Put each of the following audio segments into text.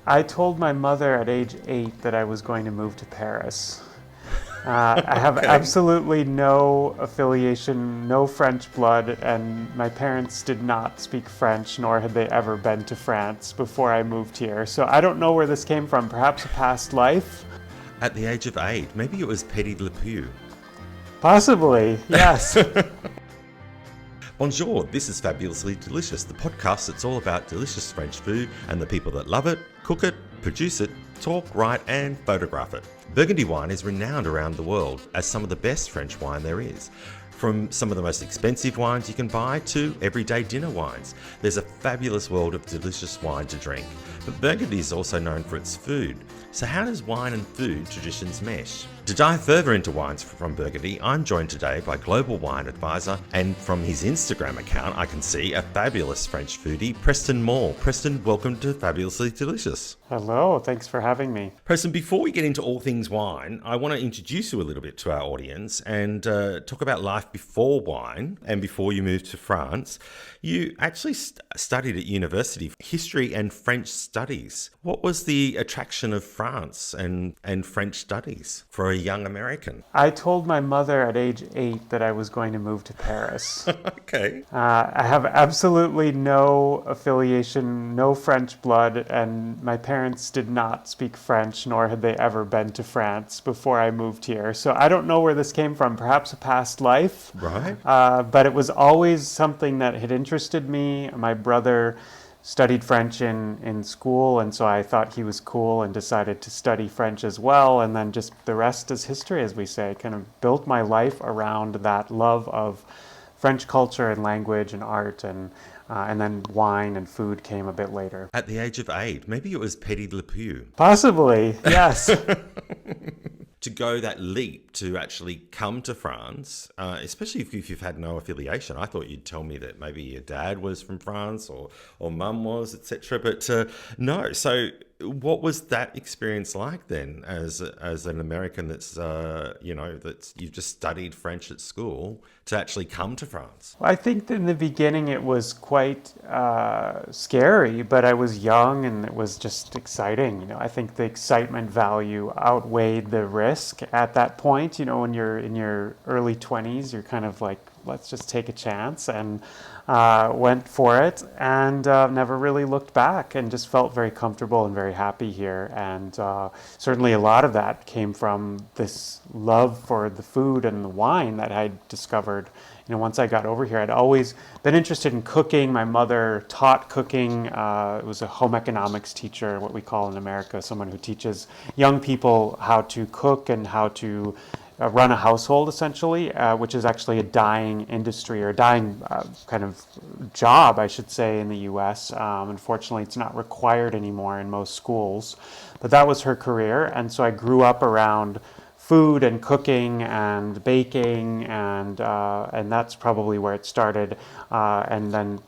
I told my mother at age 8 that I was going to move to Paris. I have Okay. absolutely no affiliation, no French blood, and my parents did not speak French, nor had they ever been to France before I moved here. So I don't know where this came from. Perhaps a past life? At the age of 8, maybe it was Petit Le Pew. Possibly, yes. Bonjour, this is Fabulously Delicious, the podcast that's all about delicious French food and the people that love it, cook it, produce it, talk, write, and photograph it. Burgundy Wine is renowned around the world as some of the best French wine there is. From some of the most expensive wines you can buy to everyday dinner wines, there's a fabulous world of delicious wine to drink. But Burgundy is also known for its food. So how does wine and food traditions mesh? To dive further into wines from Burgundy, I'm joined today by global wine advisor, and from his Instagram account I can see a fabulous French foodie, Preston Mohr. Preston, welcome to Fabulously Delicious. Hello, thanks for having me. Preston, before we get into all things wine, I want to introduce you a little bit to our audience and talk about life before wine and before you moved to France. You actually studied at university history and French studies. What was the attraction of France and French studies for a young American? I told my mother at age 8 that I was going to move to Paris. Okay. I have absolutely no affiliation, no French blood, and my parents did not speak French, nor had they ever been to France before I moved here. So I don't know where this came from, perhaps a past life. Right. But it was always something that had interested me. My brother studied French in school, and so I thought he was cool and decided to study French as well. And then just the rest is history, as we say. Kind of built my life around that love of French culture and language and art, and then wine and food came a bit later. At the age of 8, maybe it was Petit Le Pew. Possibly, yes. To go that leap to actually come to France, especially if you've had no affiliation. I thought you'd tell me that maybe your dad was from France or mum was, etc. But no. So what was that experience like then as an American that's, that's you've just studied French at school to actually come to France? I think in the beginning it was quite scary, but I was young and it was just exciting. I think the excitement value outweighed the risk at that point. When you're in your early 20s, you're kind of like, let's just take a chance, and went for it, and never really looked back, and just felt very comfortable and very happy here. And certainly a lot of that came from this love for the food and the wine that I discovered. Once I got over here, I'd always been interested in cooking. My mother taught cooking. It was a home economics teacher, what we call in America, someone who teaches young people how to cook and how to run a household, essentially, which is actually a dying industry, or a dying kind of job, I should say, in the U.S. Unfortunately, it's not required anymore in most schools. But that was her career, and so I grew up around food and cooking and baking, and that's probably where it started. And then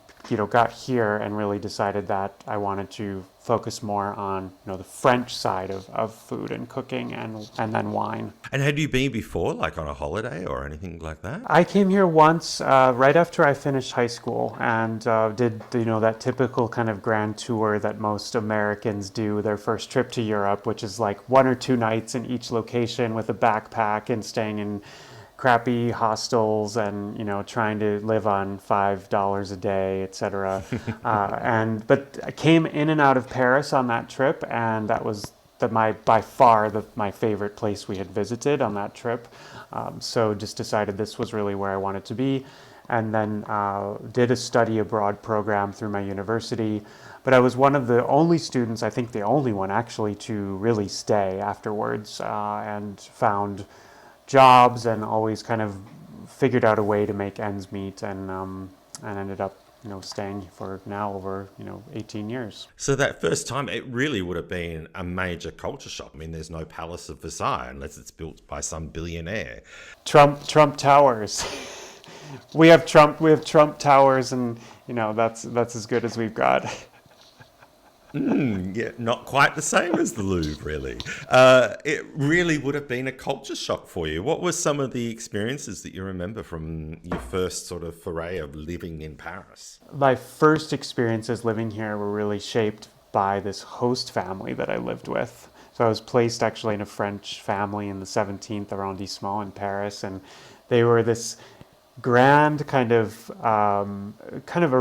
got here and really decided that I wanted to focus more on the French side of food and cooking, and then wine. And had you been before, like on a holiday or anything like that? I came here once right after I finished high school, and did that typical kind of grand tour that most Americans do, their first trip to Europe, which is like 1 or 2 nights in each location with a backpack and staying in crappy hostels, and trying to live on $5 a day, etc. But I came in and out of Paris on that trip, and that was by far my favorite place we had visited on that trip. So just decided this was really where I wanted to be, and then did a study abroad program through my university. But I was one of the only students, I think the only one actually, to really stay afterwards, and found jobs and always kind of figured out a way to make ends meet, and ended up staying for now over 18 years. So that first time, it really would have been a major culture shock. I mean, there's no Palace of Versailles unless it's built by some billionaire. Trump Towers. we have Trump Towers, and that's as good as we've got. Yeah, not quite the same as the Louvre, really. It really would have been a culture shock for you. What were some of the experiences that you remember from your first sort of foray of living in Paris? My first experiences living here were really shaped by this host family that I lived with. So I was placed actually in a French family in the 17th arrondissement in Paris, and they were this grand kind of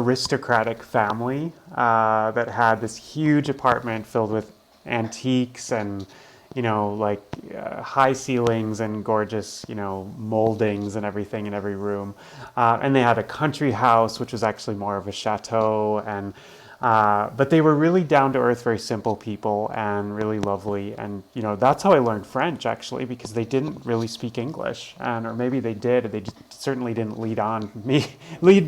aristocratic family that had this huge apartment filled with antiques and like high ceilings and gorgeous moldings and everything in every room, and they had a country house which was actually more of a chateau, and but they were really down to earth, very simple people and really lovely. And that's how I learned French, actually, because they didn't really speak English, and or maybe they did. They just certainly didn't lead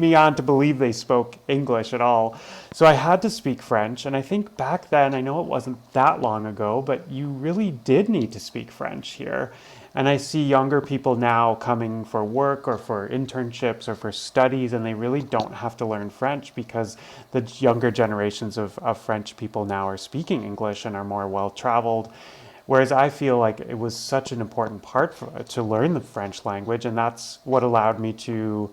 me on to believe they spoke English at all. So I had to speak French, and I think back then, I know it wasn't that long ago, but you really did need to speak French here. And I see younger people now coming for work or for internships or for studies, and they really don't have to learn French because the younger generations of French people now are speaking English and are more well-traveled. Whereas I feel like it was such an important part to learn the French language, and that's what allowed me to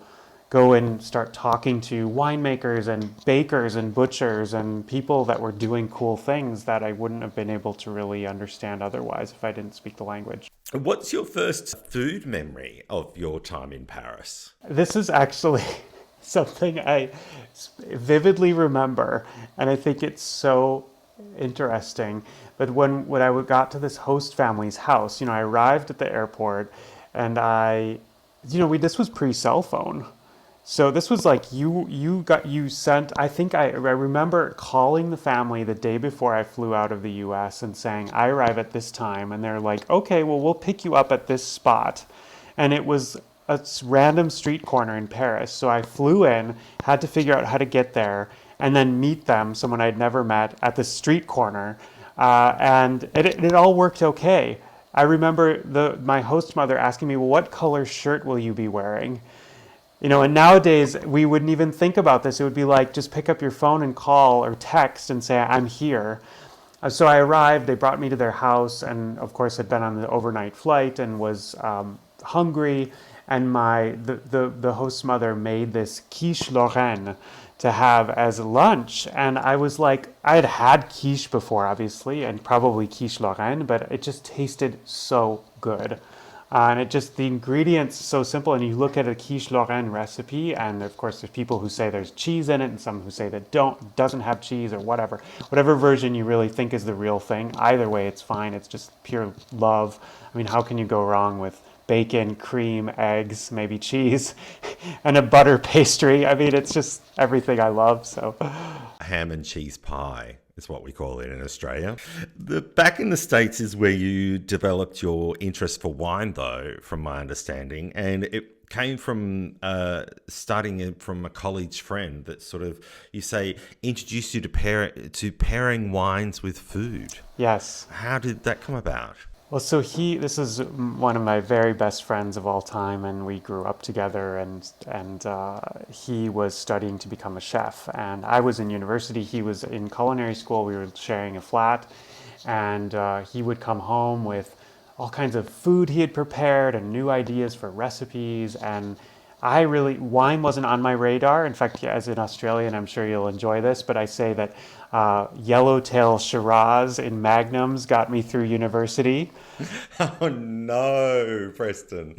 go and start talking to winemakers and bakers and butchers and people that were doing cool things that I wouldn't have been able to really understand otherwise if I didn't speak the language. What's your first food memory of your time in Paris? This is actually something I vividly remember, and I think it's so interesting. But when I got to this host family's house, I arrived at the airport, and this was pre-cell phone. So this was like you sent, I think I remember calling the family the day before I flew out of the US and saying, I arrive at this time. And they're like, okay, well, we'll pick you up at this spot. And it was a random street corner in Paris. So I flew in, had to figure out how to get there, and then meet them, someone I'd never met, at the street corner. And it all worked okay. I remember my host mother asking me, well, what color shirt will you be wearing? And nowadays we wouldn't even think about this. It would be like, just pick up your phone and call or text and say, I'm here. So I arrived, they brought me to their house, and of course had been on the overnight flight and was hungry. And the host's mother made this quiche Lorraine to have as lunch. And I was like, I had quiche before, obviously, and probably quiche Lorraine, but it just tasted so good. And the ingredients so simple, and you look at a quiche Lorraine recipe, and of course there's people who say there's cheese in it, and some who say that doesn't have cheese, or whatever version you really think is the real thing. Either way, it's fine. It's just pure love. I mean, how can you go wrong with bacon, cream, eggs, maybe cheese, and a butter pastry? I mean, it's just everything I love. So, ham and cheese pie is what we call it in Australia. Back in the States is where you developed your interest for wine, though, from my understanding, and it came from starting it from a college friend that sort of, you say, introduced you to pairing wines with food. Yes. How did that come about? Well, so this is one of my very best friends of all time, and we grew up together, and he was studying to become a chef, and I was in university. He was in culinary school. We were sharing a flat, and he would come home with all kinds of food he had prepared and new ideas for recipes, and wine wasn't on my radar. In fact, as an Australian, I'm sure you'll enjoy this, but I say that Yellowtail Shiraz in Magnums got me through university. Oh no, Preston.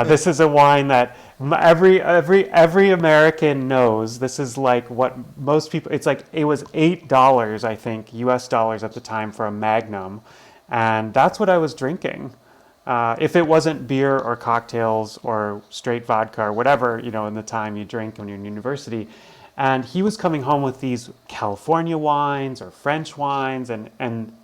This is a wine that every American knows. This is like what most people, it was $8, I think, US dollars at the time for a Magnum. And that's what I was drinking. If it wasn't beer or cocktails or straight vodka or whatever, in the time you drink when you're in university. And he was coming home with these California wines or French wines, and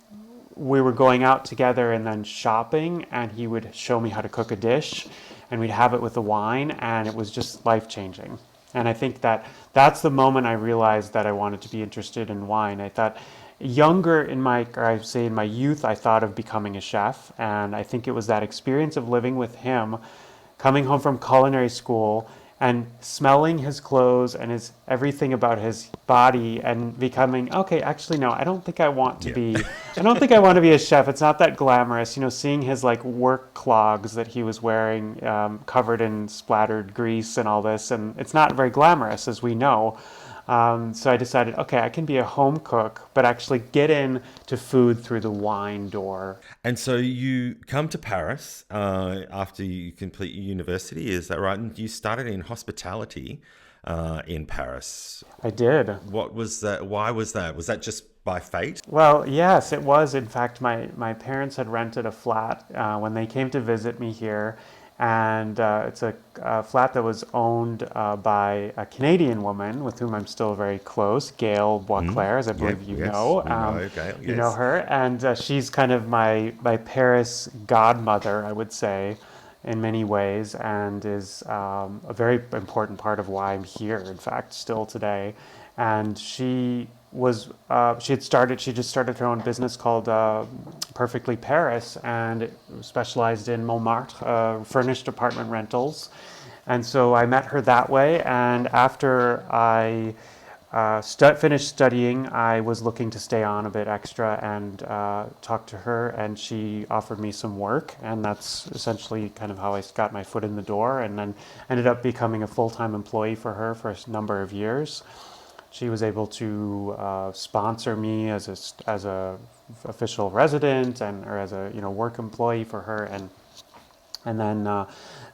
we were going out together and then shopping, and he would show me how to cook a dish, and we'd have it with the wine, and it was just life-changing. And I think that's the moment I realized that I wanted to be interested in wine. I thought in my youth, I thought of becoming a chef, and I think it was that experience of living with him, coming home from culinary school, and smelling his clothes and everything about his body, and becoming, okay, actually, no, I don't think I want to be a chef. It's not that glamorous, seeing his work clogs that he was wearing, covered in splattered grease and all this, and it's not very glamorous, as we know. So I decided, okay, I can be a home cook, but actually get in to food through the wine door. And so you come to Paris after you complete your university, is that right? And you started in hospitality in Paris. I did. What was that? Why was that? Was that just by fate? Well, yes, it was. In fact, my parents had rented a flat when they came to visit me here. And it's a flat that was owned by a Canadian woman with whom I'm still very close, Gail Boisclair, as I Yep, believe you yes, know. we know. Okay, You know yes. her. And she's kind of my Paris godmother, I would say, in many ways, and is a very important part of why I'm here, in fact, still today. And she just started her own business called Perfectly Paris, and it specialized in Montmartre, furnished apartment rentals. And so I met her that way, and after I finished studying, I was looking to stay on a bit extra and talk to her, and she offered me some work, and that's essentially kind of how I got my foot in the door, and then ended up becoming a full-time employee for her for a number of years. She was able to sponsor me as a official resident and or as a work employee for her, and then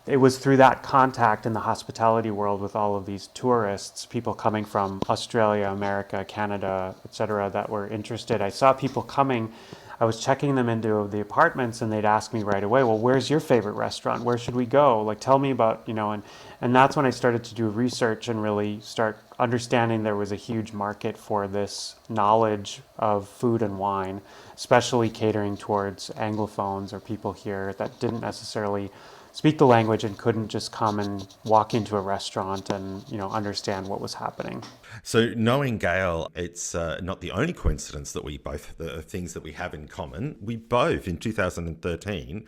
it was through that contact in the hospitality world with all of these tourists, people coming from Australia, America, Canada, etc., that were interested. I saw people coming. I was checking them into the apartments, and they'd ask me right away, "Well, where's your favorite restaurant? Where should we go? Like, tell me about, and that's when I started to do research and really start understanding there was a huge market for this knowledge of food and wine, especially catering towards Anglophones or people here that didn't necessarily speak the language and couldn't just come and walk into a restaurant and understand what was happening." So knowing Gail, it's not the only coincidence that we both the things that we have in common. We both in 2013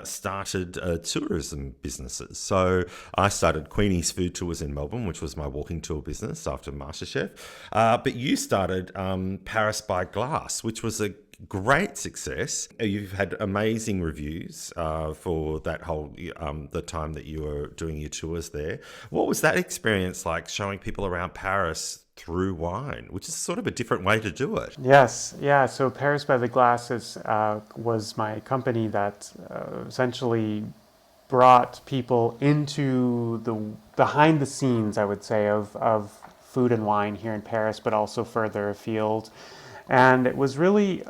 started tourism businesses. So I started Queenie's Food Tours in Melbourne, which was my walking tour business after MasterChef. But you started Paris by Glass, which was a great success. You've had amazing reviews for that whole the time that you were doing your tours there. What was that experience like, showing people around Paris through wine, which is sort of a different way to do it? Yes, yeah. So Paris by the Glass was my company that essentially brought people into the behind the scenes, I would say, of food and wine here in Paris, but also further afield. And it was really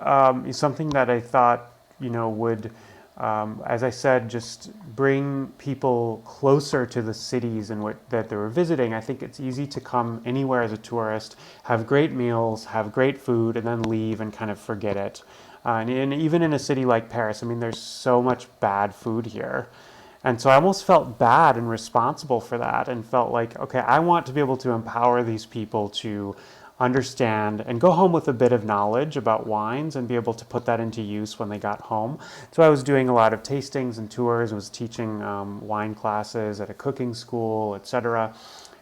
something that I thought, would, as I said, just bring people closer to the cities that they were visiting. I think it's easy to come anywhere as a tourist, have great meals, have great food, and then leave and kind of forget it. And even in a city like Paris, I mean, there's so much bad food here. And so I almost felt bad and responsible for that, and felt like, okay, I want to be able to empower these people to understand and go home with a bit of knowledge about wines and be able to put that into use when they got home. So I was doing a lot of tastings and tours, was teaching wine classes at a cooking school, etc.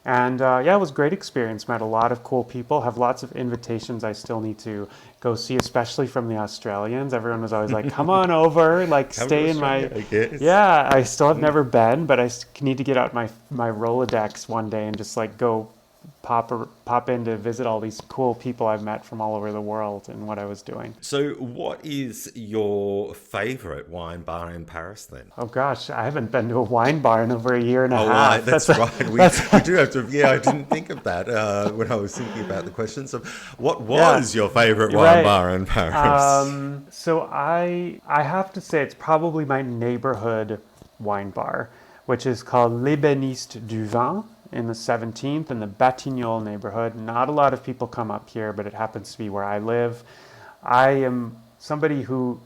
And yeah, it was a great experience. Met a lot of cool people. Have lots of invitations I still need to go see, especially from the Australians. Everyone was always like, "Come on over, like Come to stay in Australia, my." I guess. Yeah, I still have never been, but I need to get out my Rolodex one day and just like go pop in to visit all these cool people I've met from all over the world and what I was doing. So what is your favorite wine bar in Paris then? Oh gosh, I haven't been to a wine bar in over a year and a Oh, half. right, that's right. We do have to. Yeah, I didn't think of that when I was thinking about the question. So, what was your favorite wine Right. bar in Paris? So I have to say it's probably my neighborhood wine bar, which is called L'Ébéniste du Vin in the 17th in the Batignolles neighborhood. Not a lot of people come up here, but it happens to be where I live. I am somebody who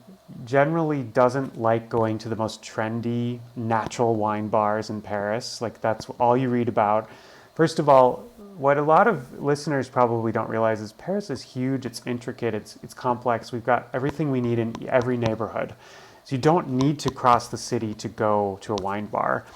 generally doesn't like going to the most trendy natural wine bars in Paris. Like that's all you read about. First of all, what a lot of listeners probably don't realize is Paris is huge, it's intricate, it's complex. We've got everything we need in every neighborhood. So you don't need to cross the city to go to a wine bar.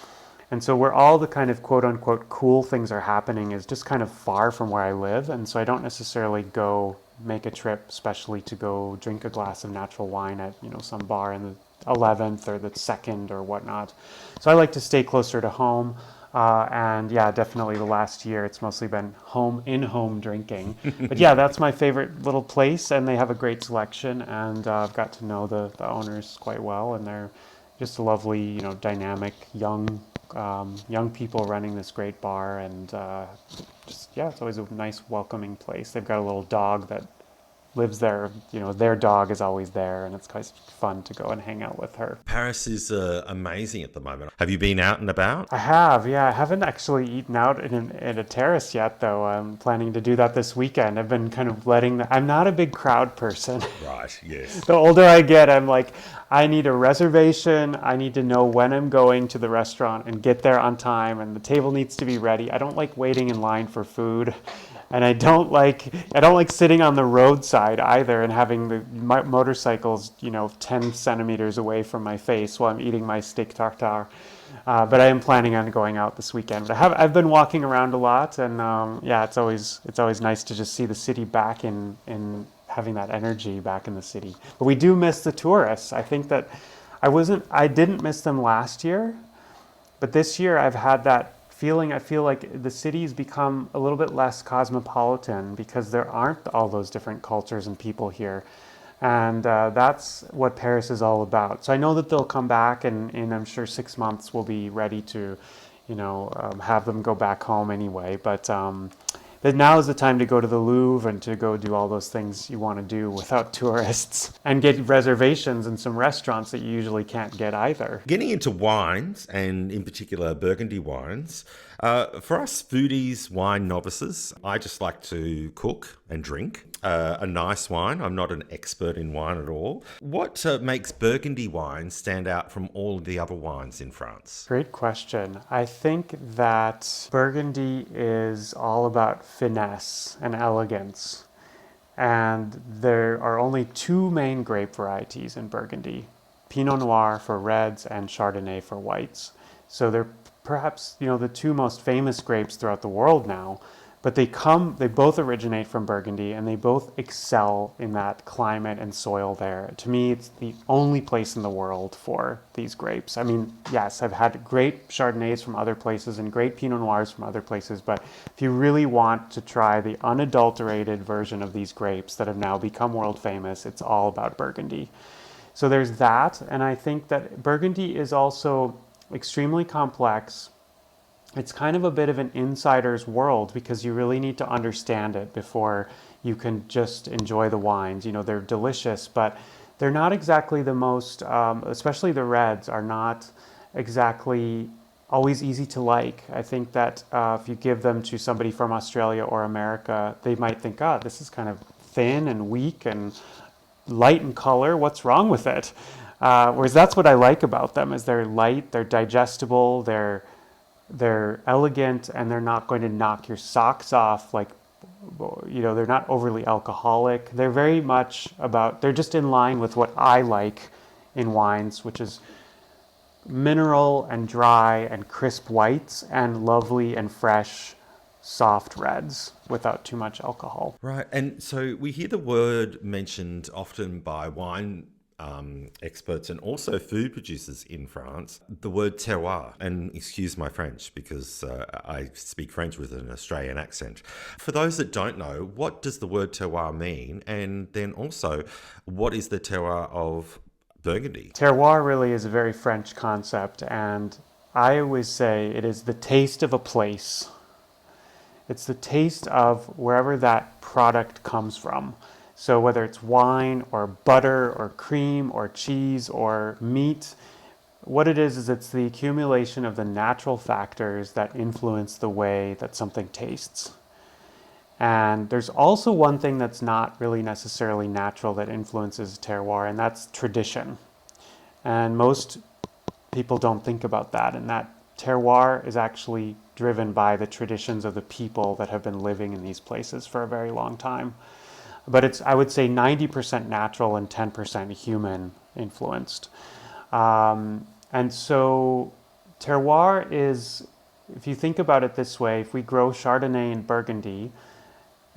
And so where all the kind of quote unquote cool things are happening is just kind of far from where I live. And so I don't necessarily go make a trip, especially to go drink a glass of natural wine at, some bar in the 11th or the 2nd or whatnot. So I like to stay closer to home. And yeah, definitely the last year it's mostly been in-home drinking. But yeah, that's my favorite little place, and they have a great selection. And I've got to know the owners quite well, and they're just lovely, dynamic young people running this great bar, and just yeah, it's always a nice, welcoming place. They've got a little dog that lives there. Their dog is always there, and it's quite fun to go and hang out with her. Paris is amazing at the moment. Have you been out and about? I have, yeah. I haven't actually eaten out in a terrace yet, though. I'm planning to do that this weekend. I've been kind of I'm not a big crowd person. Right, yes. The older I get, I'm like, I need a reservation. I need to know when I'm going to the restaurant and get there on time, and the table needs to be ready. I don't like waiting in line for food. And I don't like sitting on the roadside either and having the motorcycles, 10 centimeters away from my face while I'm eating my steak tartare. But I am planning on going out this weekend. But I've been walking around a lot, and yeah, it's always nice to just see the city back in having that energy back in the city. But we do miss the tourists. I think that I didn't miss them last year, but this year I've had that feeling. I feel like the city's become a little bit less cosmopolitan because there aren't all those different cultures and people here. And that's what Paris is all about. So I know that they'll come back, and in I'm sure 6 months we'll be ready to, have them go back home anyway. But now is the time to go to the Louvre and to go do all those things you want to do without tourists, and get reservations in some restaurants that you usually can't get either. Getting into wines, and in particular Burgundy wines, for us foodies, wine novices, I just like to cook and drink a nice wine. I'm not an expert in wine at all. What makes Burgundy wine stand out from all the other wines in France? Great question. I think that Burgundy is all about finesse and elegance. And there are only two main grape varieties in Burgundy: Pinot Noir for reds and Chardonnay for whites. So they're perhaps, the two most famous grapes throughout the world now, but they both originate from Burgundy, and they both excel in that climate and soil there. To me, it's the only place in the world for these grapes. I mean, yes, I've had great Chardonnays from other places and great Pinot Noirs from other places, but if you really want to try the unadulterated version of these grapes that have now become world famous, it's all about Burgundy. So there's that, and I think that Burgundy is also extremely complex. It's kind of a bit of an insider's world because you really need to understand it before you can just enjoy the wines. They're delicious, but they're not exactly the most, especially the reds, are not exactly always easy to like. I think that if you give them to somebody from Australia or America, they might think, this is kind of thin and weak and light in color. What's wrong with it? Whereas that's what I like about them, is they're light, they're digestible, they're elegant, and they're not going to knock your socks off. They're not overly alcoholic. They're very much they're just in line with what I like in wines, which is mineral and dry and crisp whites and lovely and fresh, soft reds without too much alcohol. Right. And so we hear the word mentioned often by wine experts and also food producers in France, the word terroir. And excuse my French because I speak French with an Australian accent. For those that don't know, what does the word terroir mean? And then also, what is the terroir of Burgundy? Terroir really is a very French concept, and I always say it is the taste of a place. It's the taste of wherever that product comes from. So whether it's wine or butter or cream or cheese or meat, what it is it's the accumulation of the natural factors that influence the way that something tastes. And there's also one thing that's not really necessarily natural that influences terroir, and that's tradition. And most people don't think about that, and that terroir is actually driven by the traditions of the people that have been living in these places for a very long time. But it's, I would say, 90% natural and 10% human influenced. And so terroir is, if you think about it this way, if we grow Chardonnay in Burgundy,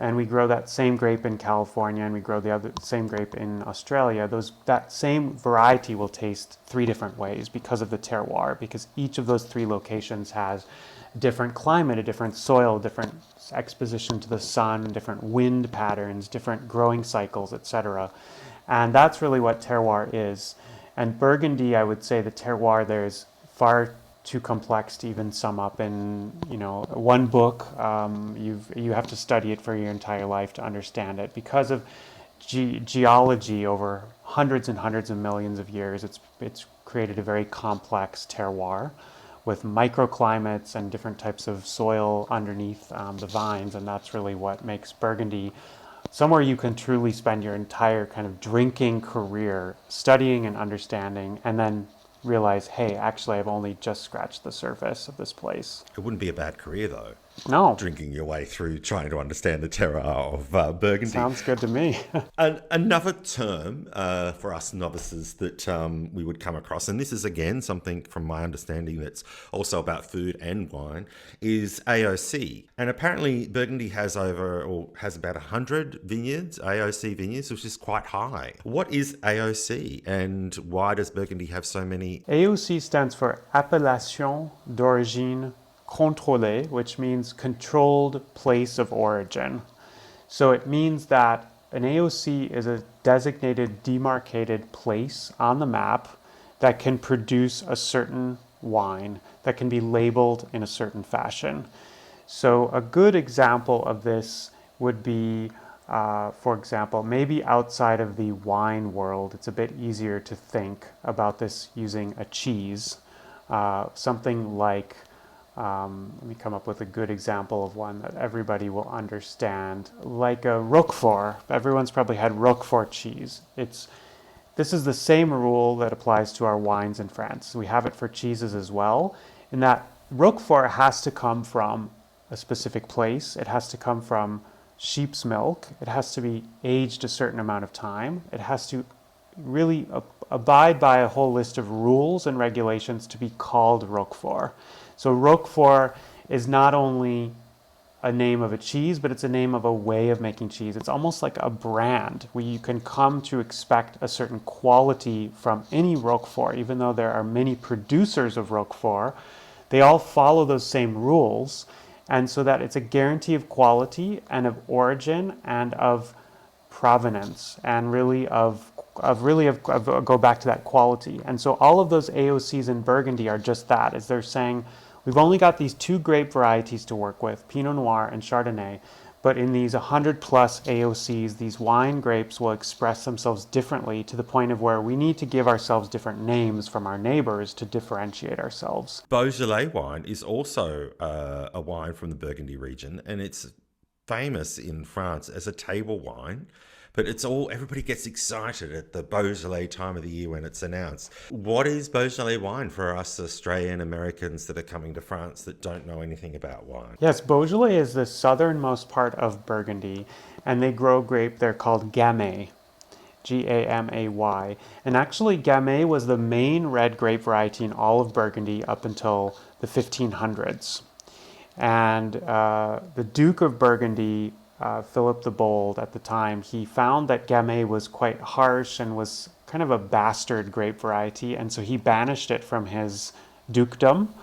and we grow that same grape in California, and we grow the same grape in Australia, that same variety will taste three different ways because of the terroir, because each of those three locations has a different climate, a different soil, different exposition to the sun, different wind patterns, different growing cycles, etc. And that's really what terroir is. And Burgundy, I would say the terroir there is far too complex to even sum up in one book. You have to study it for your entire life to understand it because of geology over hundreds and hundreds of millions of years. It's created a very complex terroir with microclimates and different types of soil underneath the vines, and that's really what makes Burgundy somewhere you can truly spend your entire kind of drinking career studying and understanding, and then realize, hey, actually, I've only just scratched the surface of this place. It wouldn't be a bad career, though. No. Drinking your way through trying to understand the terroir of Burgundy. Sounds good to me. Another term for us novices that we would come across, and this is again something from my understanding that's also about food and wine, is AOC. And apparently Burgundy has about 100 vineyards, AOC vineyards, which is quite high. What is AOC, and why does Burgundy have so many? AOC stands for Appellation d'Origine Contrôlée, which means controlled place of origin. So it means that an AOC is a designated, demarcated place on the map that can produce a certain wine that can be labeled in a certain fashion. So a good example of this would be, for example, maybe outside of the wine world, it's a bit easier to think about this using a cheese. Something like, let me come up with a good example of one that everybody will understand, like a Roquefort. Everyone's probably had Roquefort cheese. This is the same rule that applies to our wines in France. We have it for cheeses as well, in that Roquefort has to come from a specific place. It has to come from sheep's milk. It has to be aged a certain amount of time. It has to really abide by a whole list of rules and regulations to be called Roquefort. So Roquefort is not only a name of a cheese, but it's a name of a way of making cheese. It's almost like a brand where you can come to expect a certain quality from any Roquefort, even though there are many producers of Roquefort. They all follow those same rules, and so that it's a guarantee of quality and of origin and of provenance, and really of go back to that quality. And so all of those AOCs in Burgundy are just that, is they're saying, we've only got these two grape varieties to work with, Pinot Noir and Chardonnay, but in these 100 plus AOCs, these wine grapes will express themselves differently to the point of where we need to give ourselves different names from our neighbors to differentiate ourselves. Beaujolais wine is also a wine from the Burgundy region, and it's famous in France as a table wine. But everybody gets excited at the Beaujolais time of the year when it's announced. What is Beaujolais wine for us Australian Americans that are coming to France that don't know anything about wine? Yes, Beaujolais is the southernmost part of Burgundy, and they grow grape there called Gamay, Gamay. And actually, Gamay was the main red grape variety in all of Burgundy up until the 1500s. And the Duke of Burgundy, Philip the Bold at the time, he found that Gamay was quite harsh and was kind of a bastard grape variety, and so he banished it from his dukedom,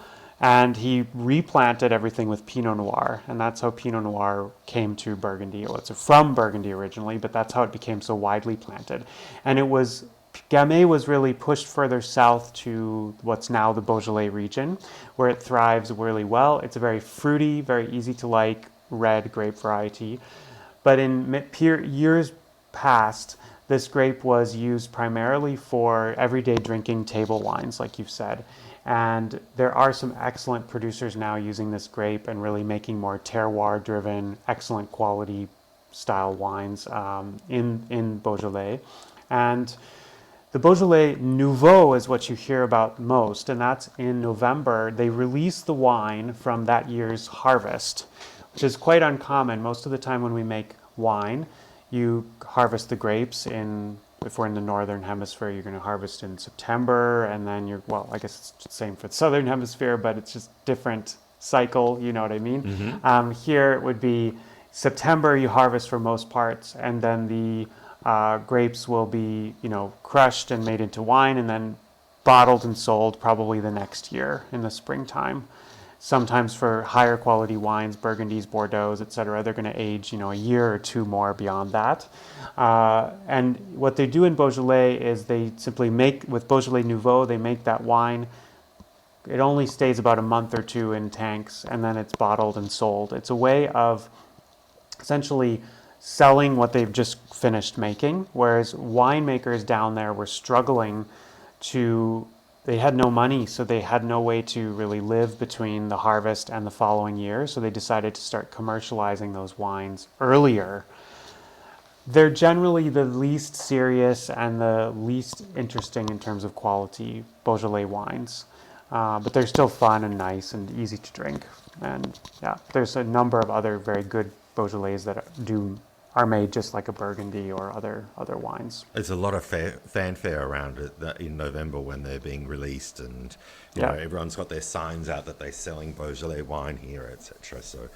and he replanted everything with Pinot Noir, and that's how Pinot Noir came to Burgundy. Well, it's from Burgundy originally, but that's how it became so widely planted. And Gamay was really pushed further south to what's now the Beaujolais region, where it thrives really well. It's a very fruity, very easy to like red grape variety. But in years past, this grape was used primarily for everyday drinking table wines, like you've said. And there are some excellent producers now using this grape and really making more terroir-driven, excellent quality style wines in Beaujolais. And the Beaujolais Nouveau is what you hear about most, and that's in November. They release the wine from that year's harvest, which is quite uncommon. Most of the time when we make wine, you harvest the grapes if we're in the northern hemisphere, you're going to harvest in September, and then I guess it's the same for the southern hemisphere, but it's just different cycle, you know what I mean? Mm-hmm. Here it would be, September you harvest for most parts, and then the grapes will be, crushed and made into wine, and then bottled and sold probably the next year in the springtime. Sometimes for higher quality wines, Burgundies, Bordeaux, etc., they're going to age, a year or two more beyond that. And what they do in Beaujolais is they simply make, with Beaujolais Nouveau, they make that wine. It only stays about a month or two in tanks, and then it's bottled and sold. It's a way of essentially selling what they've just finished making, whereas winemakers down there were struggling they had no money, so they had no way to really live between the harvest and the following year, so they decided to start commercializing those wines earlier. They're generally the least serious and the least interesting in terms of quality Beaujolais wines. But they're still fun and nice and easy to drink. And yeah, there's a number of other very good Beaujolais that are made just like a Burgundy or other wines. There's a lot of fanfare around it in November when they're being released, and you know everyone's got their signs out that they're selling Beaujolais wine here, etc. So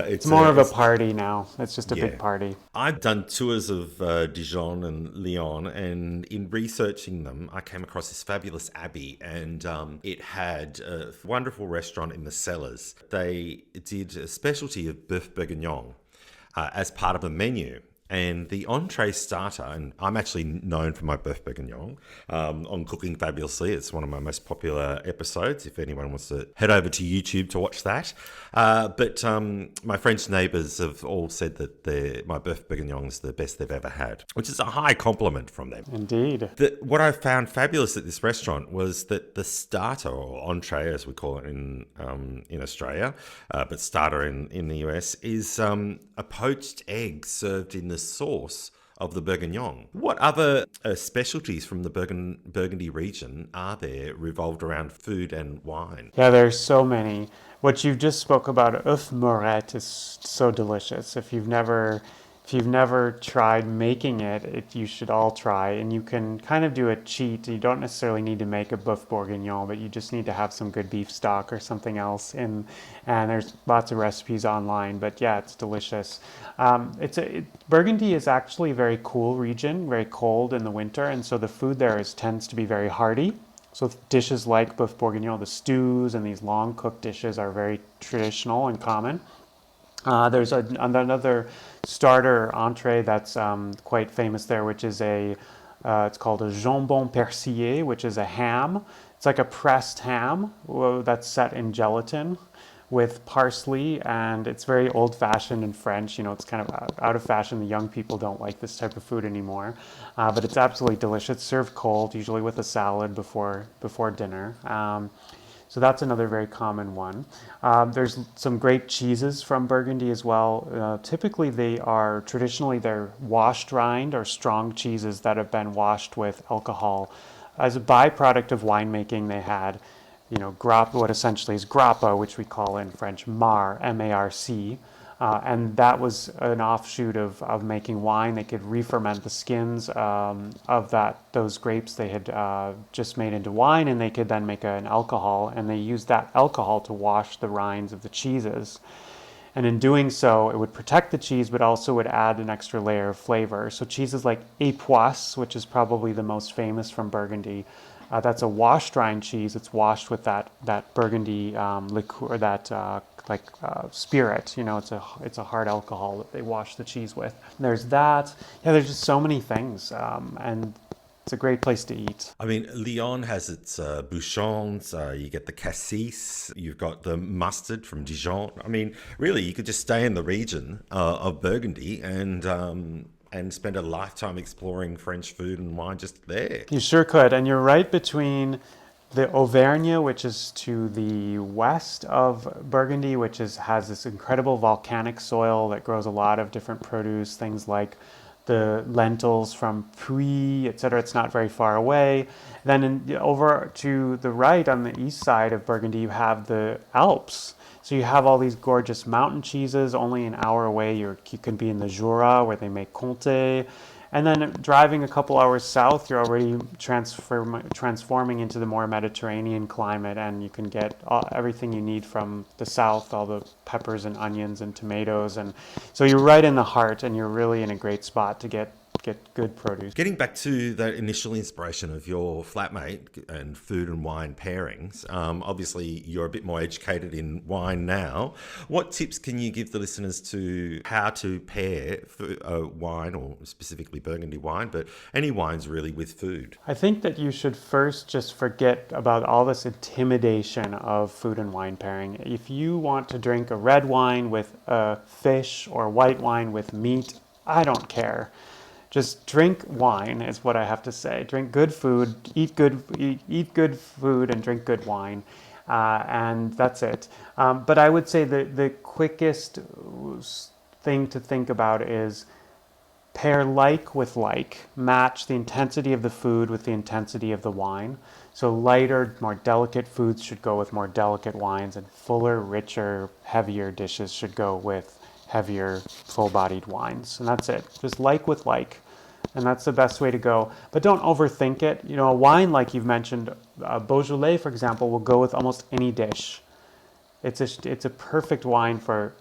it's more of a party now. It's just a big party. I've done tours of Dijon and Lyon, and in researching them, I came across this fabulous abbey, and it had a wonderful restaurant in the cellars. They did a specialty of bœuf bourguignon as part of a menu. And the entree starter, and I'm actually known for my bœuf bourguignon on Cooking Fabulously. It's one of my most popular episodes, if anyone wants to head over to YouTube to watch that. But my French neighbours have all said that my bœuf bourguignon is the best they've ever had, which is a high compliment from them. Indeed. What I found fabulous at this restaurant was that the starter, or entree as we call it in Australia, but starter in the US, is a poached egg served in the sauce of the bourguignon. What other specialties from the Burgundy region are there revolved around food and wine? Yeah, there's so many. What you just spoke about, œuf moret, is so delicious. If you've never tried making it, you should all try. And you can kind of do a cheat. You don't necessarily need to make a bœuf bourguignon, but you just need to have some good beef stock or something else. And there's lots of recipes online. But yeah, it's delicious. Burgundy is actually a very cool region, very cold in the winter, and so the food there tends to be very hearty. So dishes like bœuf bourguignon, the stews and these long cooked dishes are very traditional and common. There's another starter entree that's quite famous there, which is it's called a jambon persillé, which is a ham. It's like a pressed ham that's set in gelatin with parsley, and it's very old-fashioned and French. It's kind of out of fashion. The young people don't like this type of food anymore, but it's absolutely delicious. Served cold, usually with a salad before dinner. So that's another very common one. There's some great cheeses from Burgundy as well. Typically, traditionally they're washed rind or strong cheeses that have been washed with alcohol. As a byproduct of winemaking, they had grappa, what essentially is grappa, which we call in French marc, M-A-R-C. And that was an offshoot of making wine. They could re-ferment the skins of those grapes they had just made into wine, and they could then make an alcohol, and they used that alcohol to wash the rinds of the cheeses. And in doing so, it would protect the cheese, but also would add an extra layer of flavor. So cheeses like Époisse, which is probably the most famous from Burgundy, that's a washed rind cheese. It's washed with that Burgundy liqueur, spirit. It's a hard alcohol that they wash the cheese with. There's that. Yeah, there's just so many things, and it's a great place to eat. I mean, Lyon has its bouchons. You get the cassis. You've got the mustard from Dijon. I mean, really, you could just stay in the region of Burgundy and spend a lifetime exploring French food and wine just there. You sure could. And you're right between the Auvergne, which is to the west of Burgundy, which has this incredible volcanic soil that grows a lot of different produce, things like the lentils from Puy, etc. It's not very far away. Then over to the right on the east side of Burgundy, you have the Alps. So you have all these gorgeous mountain cheeses. Only an hour away, you can be in the Jura, where they make Comté. And then driving a couple hours south, you're already transforming into the more Mediterranean climate, and you can get everything you need from the south, all the peppers and onions and tomatoes. And so you're right in the heart, and you're really in a great spot to get good produce. Getting back to the initial inspiration of your flatmate and food and wine pairings, obviously you're a bit more educated in wine now. What tips can you give the listeners to how to pair wine, or specifically Burgundy wine, but any wines really, with food? I think that you should first just forget about all this intimidation of food and wine pairing. If you want to drink a red wine with a fish or white wine with meat, I don't care. Just drink wine is what I have to say. Drink good food, eat good food, and drink good wine, and that's it. But I would say the quickest thing to think about is pair like with like. Match the intensity of the food with the intensity of the wine. So lighter, more delicate foods should go with more delicate wines, and fuller, richer, heavier dishes should go with heavier, full-bodied wines. And that's it. Just like with like. And that's the best way to go. But don't overthink it. You know, a wine like you've mentioned, Beaujolais, for example, will go with almost any dish. It's a perfect wine for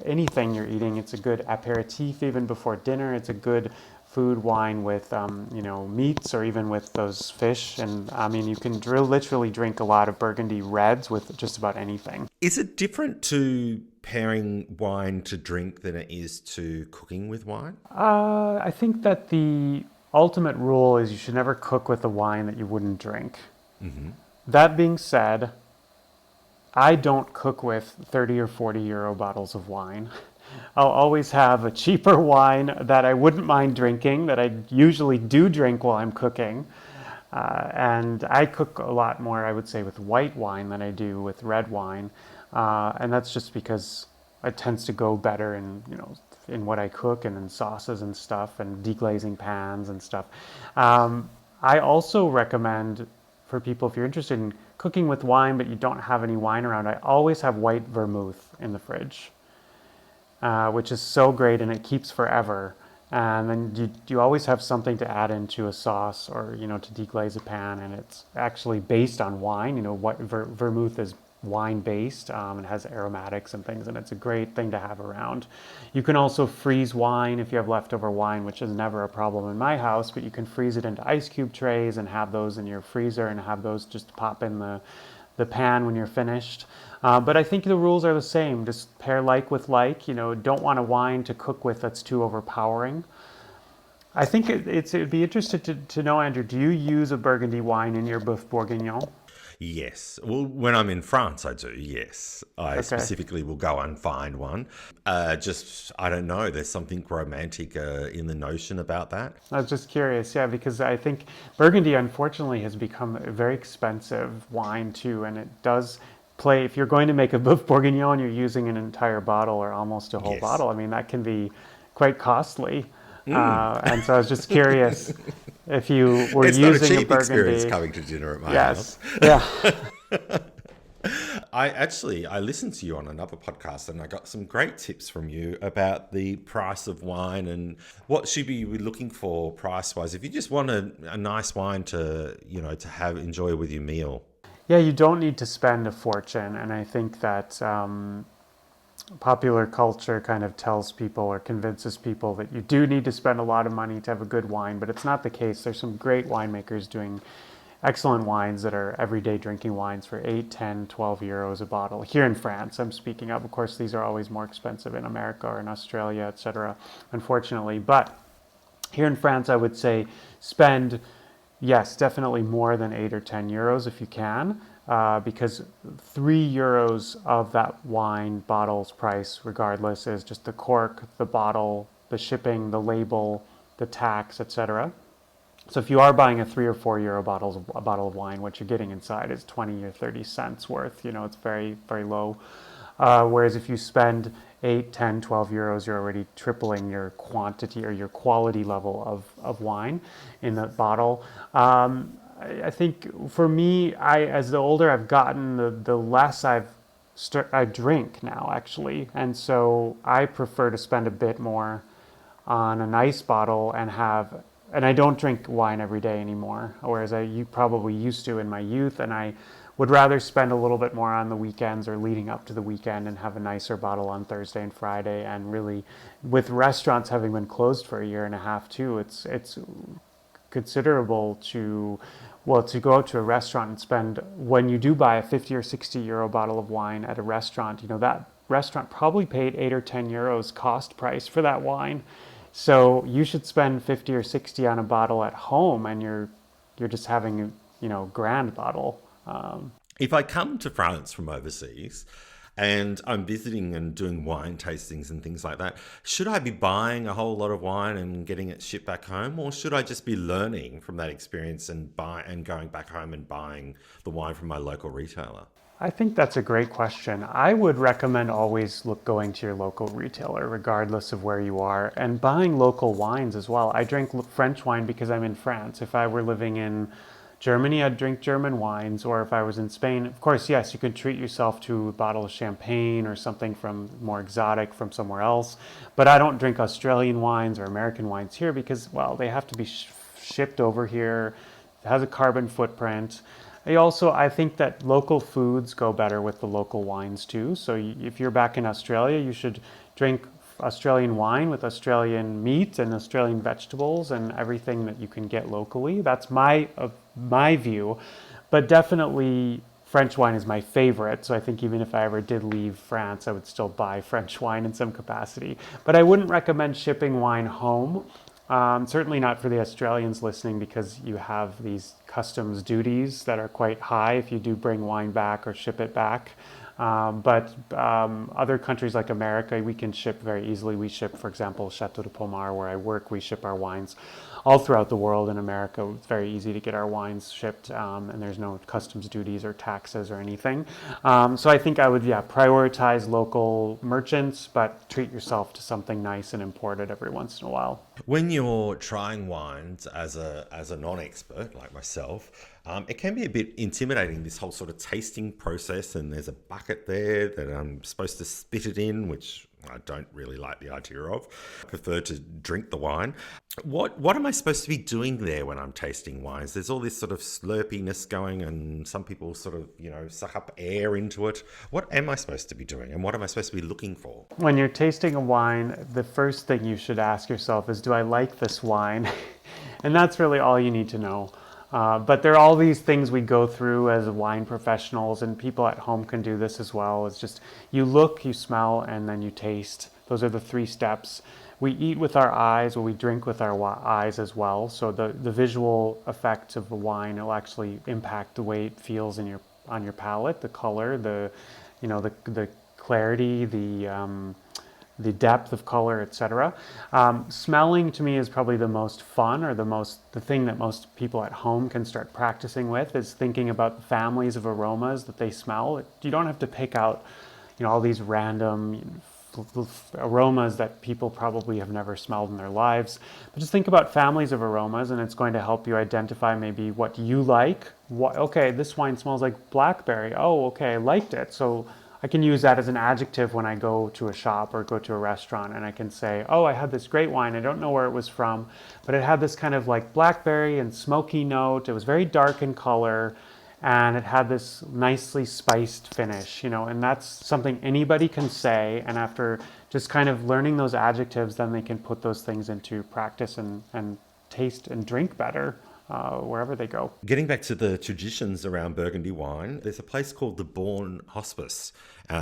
anything you're eating. It's a good aperitif even before dinner. It's a good food wine with, meats, or even with those fish. And I mean, you can literally drink a lot of Burgundy reds with just about anything. Is it different to pairing wine to drink than it is to cooking with wine? I think that the ultimate rule is you should never cook with a wine that you wouldn't drink. Mm-hmm. That being said, I don't cook with 30 or 40 euro bottles of wine. I'll always have a cheaper wine that I wouldn't mind drinking, that I usually do drink while I'm cooking. And I cook a lot more, I would say, with white wine than I do with red wine. And that's just because it tends to go better in what I cook and in sauces and stuff, and deglazing pans and stuff. I also recommend for people, if you're interested in cooking with wine but you don't have any wine around, I always have white vermouth in the fridge, which is so great, and it keeps forever. And then you always have something to add into a sauce, or to deglaze a pan, and it's actually based on wine. What vermouth is wine based, and has aromatics and things, and it's a great thing to have around. You can also freeze wine if you have leftover wine, which is never a problem in my house, but you can freeze it into ice cube trays and have those in your freezer, and have those just pop in the pan when you're finished. But I think the rules are the same. Just pair like with like. Don't want a wine to cook with that's too overpowering. I think it'd be interesting to know, Andrew, do you use a Burgundy wine in your Boeuf Bourguignon? Yes. Well, when I'm in France, I do, yes. I specifically will go and find one. I don't know, there's something romantic in the notion about that. I was just curious, yeah, because I think Burgundy, unfortunately, has become a very expensive wine, too, and it does play, if you're going to make a Boeuf Bourguignon, you're using an entire bottle or almost a whole bottle. I mean, that can be quite costly. And so I was just curious if you were it's using not a cheap a Burgundy. Experience coming to dinner at my house. Yeah. I listened to you on another podcast, and I got some great tips from you about the price of wine and what should be looking for price wise if you just want a nice wine to enjoy with your meal. Yeah, you don't need to spend a fortune, and I think that popular culture kind of tells people or convinces people that you do need to spend a lot of money to have a good wine, but it's not the case. There's some great winemakers doing excellent wines that are everyday drinking wines for 8, 10, 12 euros a bottle. Here in France, I'm speaking of. Of course, these are always more expensive in America or in Australia, etc., unfortunately. But here in France, I would say spend, yes, definitely more than 8 or 10 euros if you can. Because 3 euros of that wine bottle's price, regardless, is just the cork, the bottle, the shipping, the label, the tax, etc. So if you are buying a 3 or 4 euro bottle of wine, what you're getting inside is 20 or 30 cents worth. It's very, very low. Whereas if you spend 8, 10, 12 euros, you're already tripling your quantity or your quality level of wine in that bottle. I think for me, as the older I've gotten, the less I drink now, actually. And so I prefer to spend a bit more on a nice bottle and I don't drink wine every day anymore, whereas you probably used to in my youth, and I would rather spend a little bit more on the weekends or leading up to the weekend and have a nicer bottle on Thursday and Friday. And really, with restaurants having been closed for a year and a half too, it's considerable to go out to a restaurant and spend, when you do buy a 50 or 60 euro bottle of wine at a restaurant, that restaurant probably paid 8 or 10 euros cost price for that wine. So you should spend 50 or 60 on a bottle at home, and you're just having a grand bottle. If I come to France from overseas and I'm visiting and doing wine tastings and things like that, should I be buying a whole lot of wine and getting it shipped back home, or should I just be learning from that experience and going back home and buying the wine from my local retailer? I think that's a great question. I would recommend always going to your local retailer, regardless of where you are, and buying local wines as well. I drink French wine because I'm in France. If I were living in Germany, I'd drink German wines, or if I was in Spain, of course, yes, you could treat yourself to a bottle of champagne or something from more exotic from somewhere else. But I don't drink Australian wines or American wines here because, well, they have to be shipped over here. It has a carbon footprint. I think that local foods go better with the local wines too. So if you're back in Australia, you should drink Australian wine with Australian meat and Australian vegetables and everything that you can get locally. That's my view, but definitely French wine is my favorite. So I think even if I ever did leave France, I would still buy French wine in some capacity. But I wouldn't recommend shipping wine home. Certainly not for the Australians listening, because you have these customs duties that are quite high if you do bring wine back or ship it back. But other countries like America, we can ship very easily. We ship, for example, Chateau de Pommard, where I work, we ship our wines all throughout the world. In America, it's very easy to get our wines shipped, and there's no customs duties or taxes or anything. So I think I would, prioritize local merchants, but treat yourself to something nice and imported every once in a while. When you're trying wines as a non-expert like myself, it can be a bit intimidating, this whole sort of tasting process, and there's a bucket there that I'm supposed to spit it in, which I don't really like the idea of. I prefer to drink the wine. What am I supposed to be doing there when I'm tasting wines? There's all this sort of slurpiness going, and some people sort of, suck up air into it. What am I supposed to be doing, and what am I supposed to be looking for? When you're tasting a wine, the first thing you should ask yourself is, do I like this wine? And that's really all you need to know. But there are all these things we go through as wine professionals, and people at home can do this as well. It's just you look, you smell, and then you taste. Those are the 3 steps. We eat with our eyes, or we drink with our eyes as well. So the visual effect of the wine will actually impact the way it feels on your palate, the color, the clarity, the depth of color, etc. Smelling to me is probably the most fun, or the thing that most people at home can start practicing with, is thinking about the families of aromas that they smell. You don't have to pick out, all these random aromas that people probably have never smelled in their lives, but just think about families of aromas, and it's going to help you identify maybe what you like. Okay, this wine smells like blackberry. Oh, okay, I liked it. So I can use that as an adjective when I go to a shop or go to a restaurant, and I can say, oh, I had this great wine. I don't know where it was from, but it had this kind of like blackberry and smoky note. It was very dark in color, and it had this nicely spiced finish, and that's something anybody can say. And after just kind of learning those adjectives, then they can put those things into practice and taste and drink better wherever they go. Getting back to the traditions around Burgundy wine, there's a place called the Bourne Hospice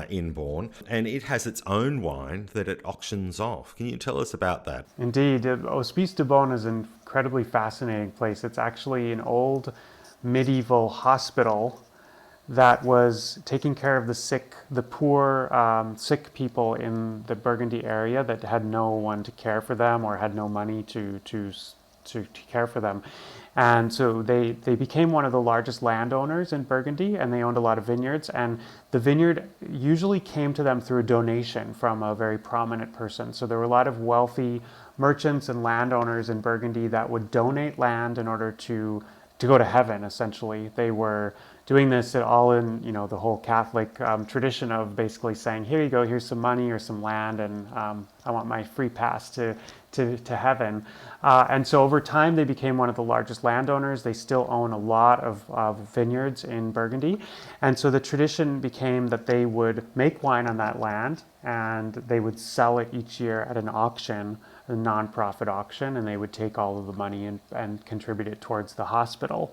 in Bourne, and it has its own wine that it auctions off. Can you tell us about that? Indeed. Hospice de Beaune is an incredibly fascinating place. It's actually an old medieval hospital that was taking care of the poor, sick people in the Burgundy area that had no one to care for them, or had no money to care for them. And so they became one of the largest landowners in Burgundy, and they owned a lot of vineyards. And the vineyard usually came to them through a donation from a very prominent person. So there were a lot of wealthy merchants and landowners in Burgundy that would donate land in order to to go to heaven. Essentially, they were doing this all in, the whole Catholic tradition of basically saying, here you go, here's some money or some land, and I want my free pass to heaven. And so over time, they became one of the largest landowners. They still own a lot of vineyards in Burgundy. And so the tradition became that they would make wine on that land, and they would sell it each year at an auction, a nonprofit auction, and they would take all of the money and contribute it towards the hospital.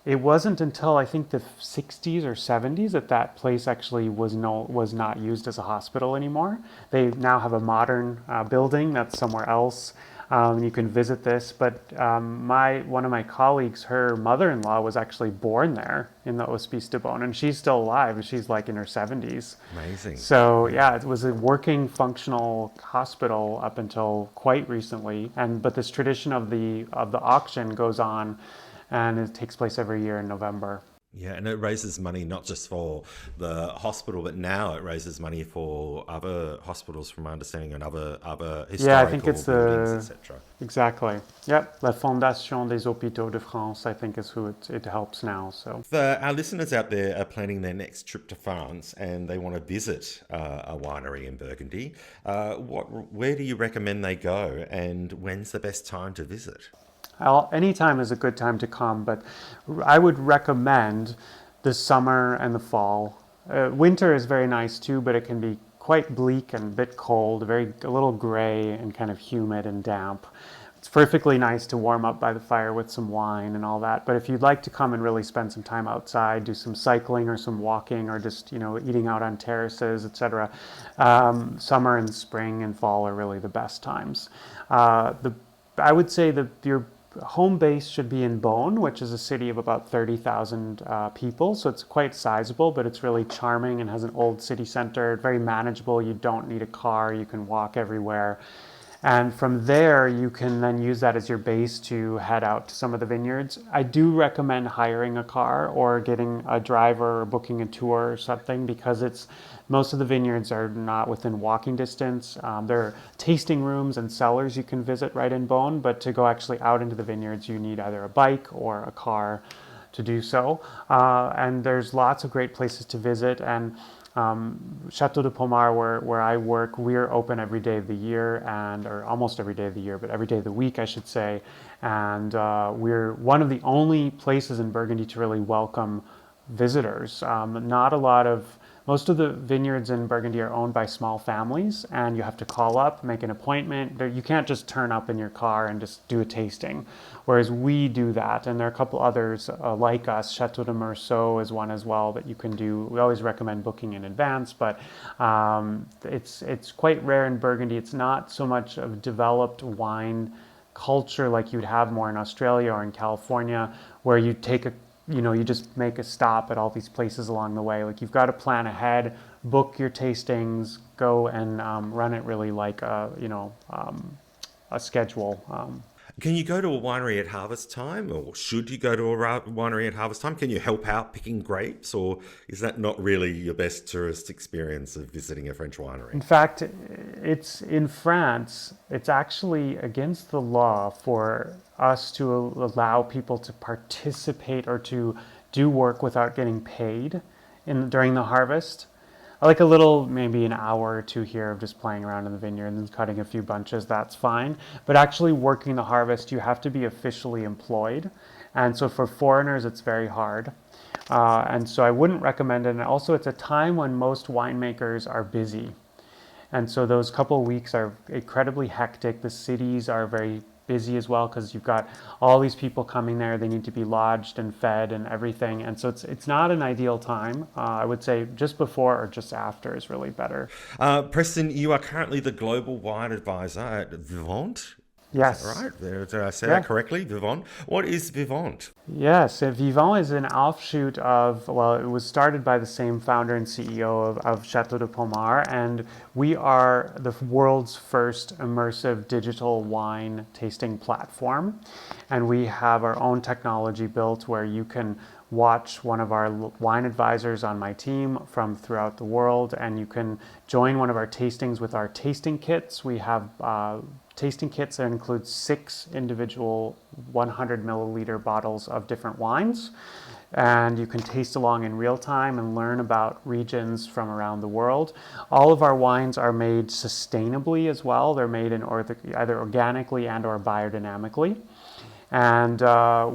It wasn't until I think the 60s or 70s that place actually was not used as a hospital anymore. They now have a modern building that's somewhere else. You can visit this, but one of my colleagues, her mother-in-law was actually born there in the Hospice de Beaune, and she's still alive, and she's like in her 70s. Amazing. So yeah, it was a working, functional hospital up until quite recently, but this tradition of the auction goes on, and it takes place every year in November. Yeah, and it raises money not just for the hospital, but now it raises money for other hospitals, from my understanding, and other historical I think it's buildings, etc. Exactly. Yep, La Fondation des Hôpitaux de France, I think, is who it helps now. So For our listeners out there are planning their next trip to France and they want to visit a winery in Burgundy, where do you recommend they go, and when's the best time to visit? Any time is a good time to come, but I would recommend the summer and the fall. Winter is very nice too, but it can be quite bleak and a bit cold, a little gray and kind of humid and damp. It's perfectly nice to warm up by the fire with some wine and all that. But if you'd like to come and really spend some time outside, do some cycling or some walking, or just eating out on terraces, etc., summer and spring and fall are really the best times. I would say that your home base should be in Beaune, which is a city of about 30,000 people. So it's quite sizable, but it's really charming and has an old city center, very manageable. You don't need a car. You can walk everywhere. And from there, you can then use that as your base to head out to some of the vineyards. I do recommend hiring a car or getting a driver or booking a tour or something, because most of the vineyards are not within walking distance. There are tasting rooms and cellars you can visit right in Beaune, but to go actually out into the vineyards, you need either a bike or a car to do so. And there's lots of great places to visit. And Chateau de Pommard, where I work, we're open every day of the year, or almost every day of the year, but every day of the week, I should say. And we're one of the only places in Burgundy to really welcome visitors. Most of the vineyards in Burgundy are owned by small families, and you have to call up, make an appointment. You can't just turn up in your car and just do a tasting, whereas we do that. And there are a couple others like us. Chateau de Meursault is one as well that you can do. We always recommend booking in advance, but it's quite rare in Burgundy. It's not so much of developed wine culture like you'd have more in Australia or in California, where you just make a stop at all these places along the way. Like, you've got to plan ahead, book your tastings, go and run it really like a schedule. Can you go to a winery at harvest time, or should you go to a winery at harvest time? Can you help out picking grapes, or is that not really your best tourist experience of visiting a French winery? In fact, it's in France, it's actually against the law for us to allow people to participate or to do work without getting paid during the harvest. Like maybe an hour or two here of just playing around in the vineyard and cutting a few bunches, that's fine. But actually working the harvest, you have to be officially employed. And so for foreigners, it's very hard. And so I wouldn't recommend it. And also, it's a time when most winemakers are busy. And so those couple of weeks are incredibly hectic. The cities are very busy as well, because you've got all these people coming there. They need to be lodged and fed and everything, and so it's not an ideal time. I would say just before or just after is really better. Preston, you are currently the global wine advisor at Vivant. Yes. Is that right? Did I say that correctly? Vivant. What is Vivant? Yes, Vivant is an offshoot it was started by the same founder and CEO of Chateau de Pommard, and we are the world's first immersive digital wine tasting platform. And we have our own technology built where you can watch one of our wine advisors on my team from throughout the world, and you can join one of our tastings with our tasting kits. We have tasting kits that include 6 individual 100 milliliter bottles of different wines. And you can taste along in real time and learn about regions from around the world. All of our wines are made sustainably as well. They're made in either organically and or biodynamically. And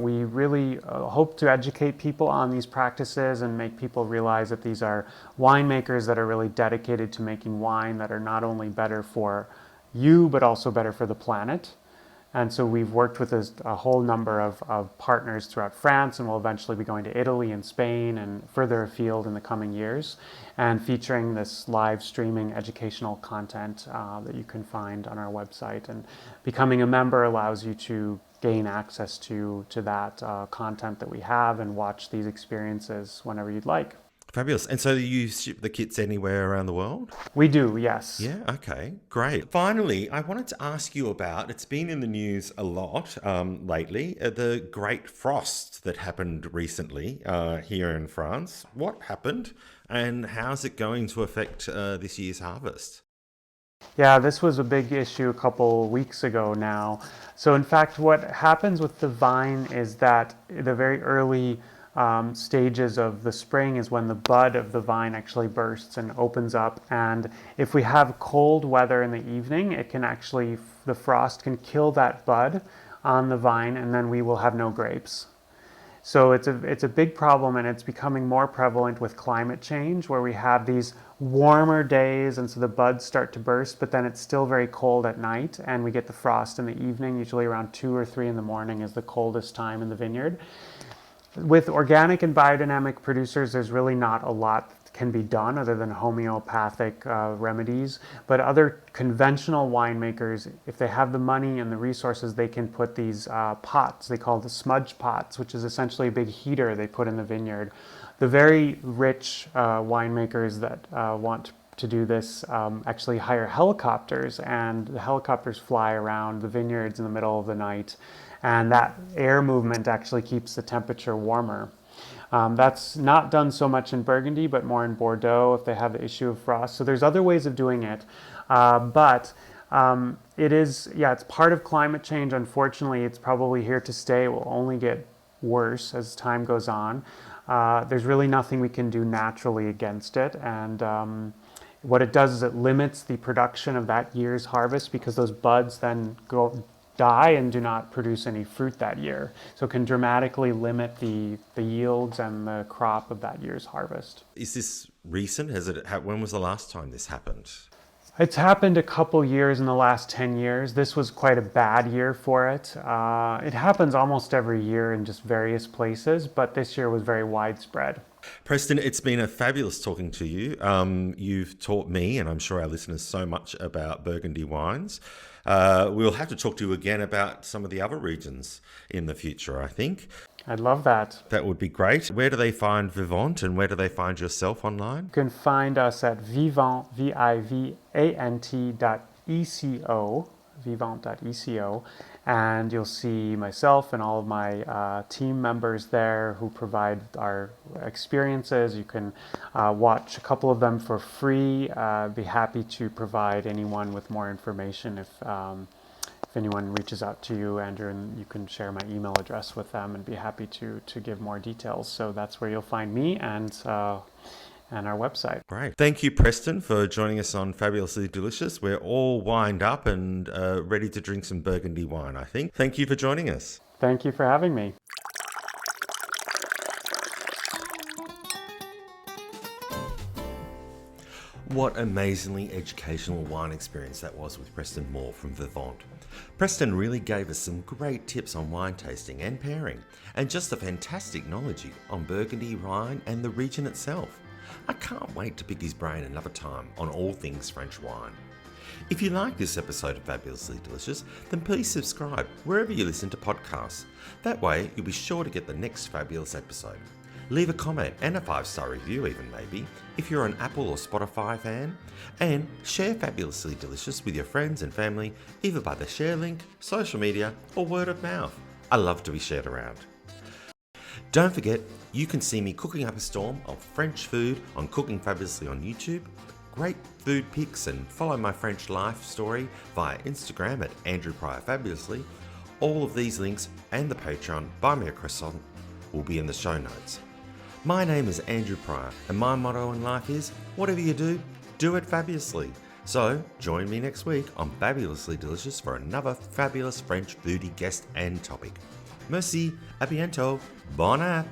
we really hope to educate people on these practices and make people realize that these are winemakers that are really dedicated to making wine that are not only better for you, but also better for the planet. And so we've worked with a whole number of partners throughout France, and we'll eventually be going to Italy and Spain and further afield in the coming years, and featuring this live streaming educational content that you can find on our website. And becoming a member allows you to gain access to that content that we have and watch these experiences whenever you'd like. Fabulous. And so you ship the kits anywhere around the world? We do, yes. Yeah, okay, great. Finally, I wanted to ask you about, it's been in the news a lot lately, the great frost that happened recently here in France. What happened and how's it going to affect this year's harvest? Yeah, this was a big issue a couple weeks ago now. So in fact, what happens with the vine is that the very early stages of the spring is when the bud of the vine actually bursts and opens up. And if we have cold weather in the evening, it can actually, the frost can kill that bud on the vine, and then we will have no grapes. So it's a big problem, and it's becoming more prevalent with climate change, where we have these warmer days and so the buds start to burst, but then it's still very cold at night and we get the frost in the evening. Usually around 2 or 3 in the morning is the coldest time in the vineyard. With organic and biodynamic producers, there's really not a lot that can be done other than homeopathic remedies. But other conventional winemakers, if they have the money and the resources, they can put these pots, they call the smudge pots, which is essentially a big heater they put in the vineyard. The very rich winemakers that want to do this actually hire helicopters, and the helicopters fly around the vineyards in the middle of the night. And that air movement actually keeps the temperature warmer. That's not done so much in Burgundy, but more in Bordeaux if they have the issue of frost. So there's other ways of doing it. But it is, yeah, it's part of climate change. Unfortunately, it's probably here to stay. It will only get worse as time goes on. There's really nothing we can do naturally against it. And what it does is it limits the production of that year's harvest, because those buds then die and do not produce any fruit that year. So it can dramatically limit the yields and the crop of that year's harvest. Is this recent? When was the last time this happened? It's happened a couple years in the last 10 years. This was quite a bad year for it. It happens almost every year in just various places, but this year was very widespread. Preston, it's been a fabulous talking to you. You've taught me, and I'm sure our listeners, so much about Burgundy wines. We'll have to talk to you again about some of the other regions in the future, I think. I'd love that. That would be great. Where do they find Vivant, and where do they find yourself online? You can find us at vivant, vivant.eco, vivant.eco, and you'll see myself and all of my team members there who provide our experiences. You can watch a couple of them for free. Be happy to provide anyone with more information if anyone reaches out to you, Andrew, and you can share my email address with them and be happy to give more details. So that's where you'll find me and our website. Great. Thank you, Preston, for joining us on Fabulously Delicious. We're all wined up and ready to drink some Burgundy wine, I think. Thank you for joining us. Thank you for having me. What amazingly educational wine experience that was with Preston Mohr from Vivant. Preston really gave us some great tips on wine tasting and pairing, and just a fantastic knowledge on Burgundy wine and the region itself. I can't wait to pick his brain another time on all things French wine. If you like this episode of Fabulously Delicious, then please subscribe wherever you listen to podcasts. That way you'll be sure to get the next fabulous episode. Leave a comment and a 5-star review even maybe, if you're an Apple or Spotify fan. And share Fabulously Delicious with your friends and family, either by the share link, social media, or word of mouth. I love to be shared around. Don't forget, you can see me cooking up a storm of French food on Cooking Fabulously on YouTube, great food pics and follow my French life story via Instagram at Andrew Pryor Fabulously. All of these links and the Patreon Buy Me a Croissant will be in the show notes. My name is Andrew Pryor, and my motto in life is, whatever you do it fabulously. So, join me next week on Fabulously Delicious for another fabulous French foodie guest and topic. Merci, à bientôt, bon app!